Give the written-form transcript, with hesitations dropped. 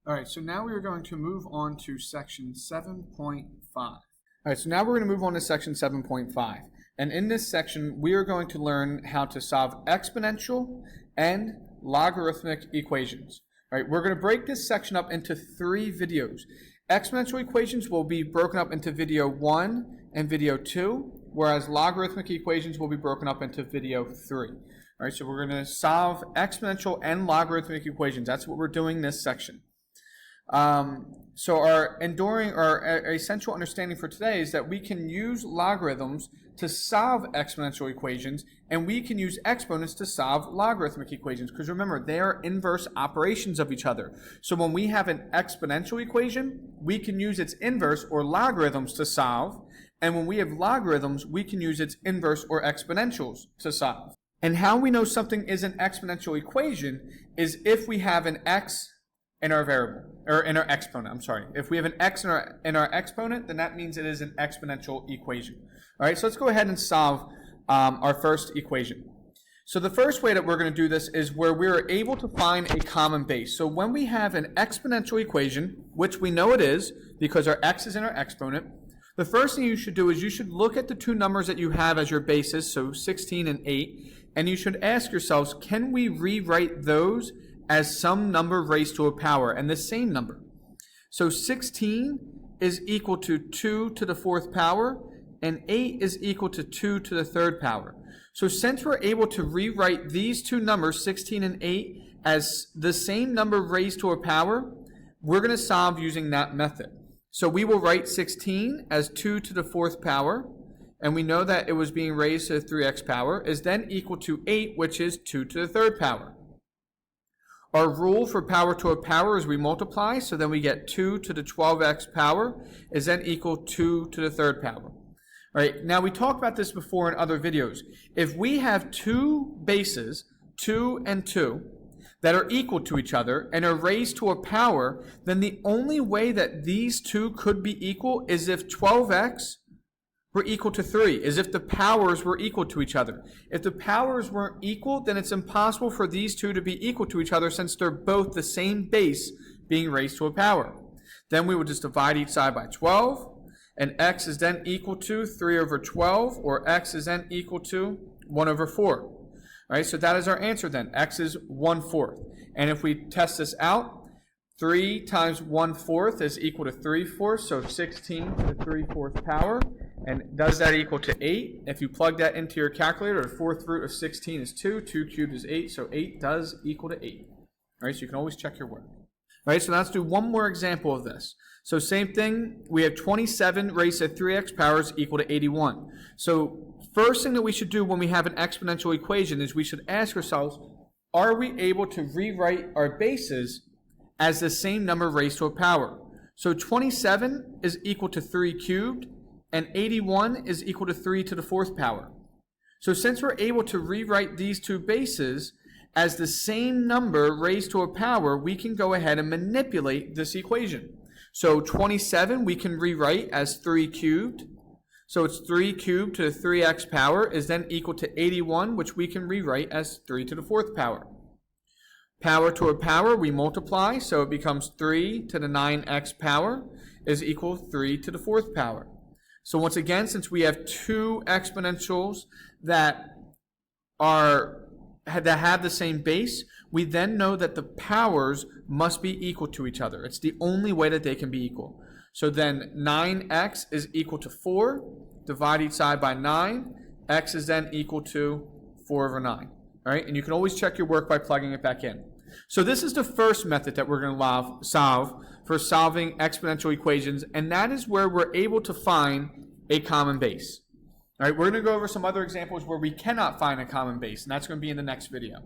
All right, so now we are going to move on to section 7.5. All right, so now we're going to move on to section 7.5. And in this section, we are going to learn how to solve exponential and logarithmic equations. All right, we're going to break this section up into 3 videos. Exponential equations will be broken up into video 1 and video 2, whereas logarithmic equations will be broken up into video 3. All right, so we're going to solve exponential and logarithmic equations. That's what we're doing in this section. So our essential understanding for today is that we can use logarithms to solve exponential equations, and we can use exponents to solve logarithmic equations, because remember, they are inverse operations of each other. So when we have an exponential equation, we can use its inverse or logarithms to solve, and when we have logarithms, we can use its inverse or exponentials to solve. And how we know something is an exponential equation is if we have an x in our variable, or in our exponent, I'm sorry. If we have an x in our exponent, then that means it is an exponential equation. All right, so let's go ahead and solve our first equation. So the first way that we're going to do this is where we're able to find a common base. So when we have an exponential equation, which we know it is because our x is in our exponent, the first thing you should do is you should look at the 2 numbers that you have as your bases, so 16 and 8, and you should ask yourselves, can we rewrite those as some number raised to a power, and the same number? So 16 is equal to 2 to the 4th power, and 8 is equal to 2 to the 3rd power. So since we're able to rewrite these 2 numbers, 16 and 8, as the same number raised to a power, we're going to solve using that method. So we will write 16 as 2 to the 4th power, and we know that it was being raised to the 3x power, is then equal to 8, which is 2 to the 3rd power. Our rule for power to a power is we multiply, so then we get 2 to the 12x power is then equal 2 to the 3rd power. All right, now we talked about this before in other videos. If we have 2 bases, 2 and 2, that are equal to each other and are raised to a power, then the only way that these 2 could be equal is if 12x were equal to 3, is if the powers were equal to each other. If the powers weren't equal, then it's impossible for these 2 to be equal to each other since they're both the same base being raised to a power. Then we would just divide each side by 12, and x is then equal to 3 over 12, or x is then equal to 1 over 4. All right, so that is our answer then. X is 1/4. And if we test this out, 3 times 1/4 is equal to 3/4, so 16 to the 3/4 power. And does that equal to 8? If you plug that into your calculator, the 4th root of 16 is 2. 2 cubed is 8, so 8 does equal to 8. All right, so you can always check your work. All right, so let's do one more example of this. So same thing, we have 27 raised to 3x power is equal to 81. So first thing that we should do when we have an exponential equation is we should ask ourselves, are we able to rewrite our bases as the same number raised to a power? So 27 is equal to 3 cubed, and 81 is equal to 3 to the 4th power. So since we're able to rewrite these 2 bases as the same number raised to a power, we can go ahead and manipulate this equation. So 27 we can rewrite as 3 cubed. So it's 3 cubed to the 3x power is then equal to 81, which we can rewrite as 3 to the 4th power. Power to a power, we multiply, so it becomes 3 to the 9x power is equal to 3 to the 4th power. So once again, since we have 2 exponentials that have the same base, we then know that the powers must be equal to each other. It's the only way that they can be equal. So then 9x is equal to 4. Divide each side by 9. X is then equal to 4 over 9. All right, and you can always check your work by plugging it back in. So this is the first method that we're going to solve for solving exponential equations, and that is where we're able to find a common base. All right, we're going to go over some other examples where we cannot find a common base, and that's going to be in the next video.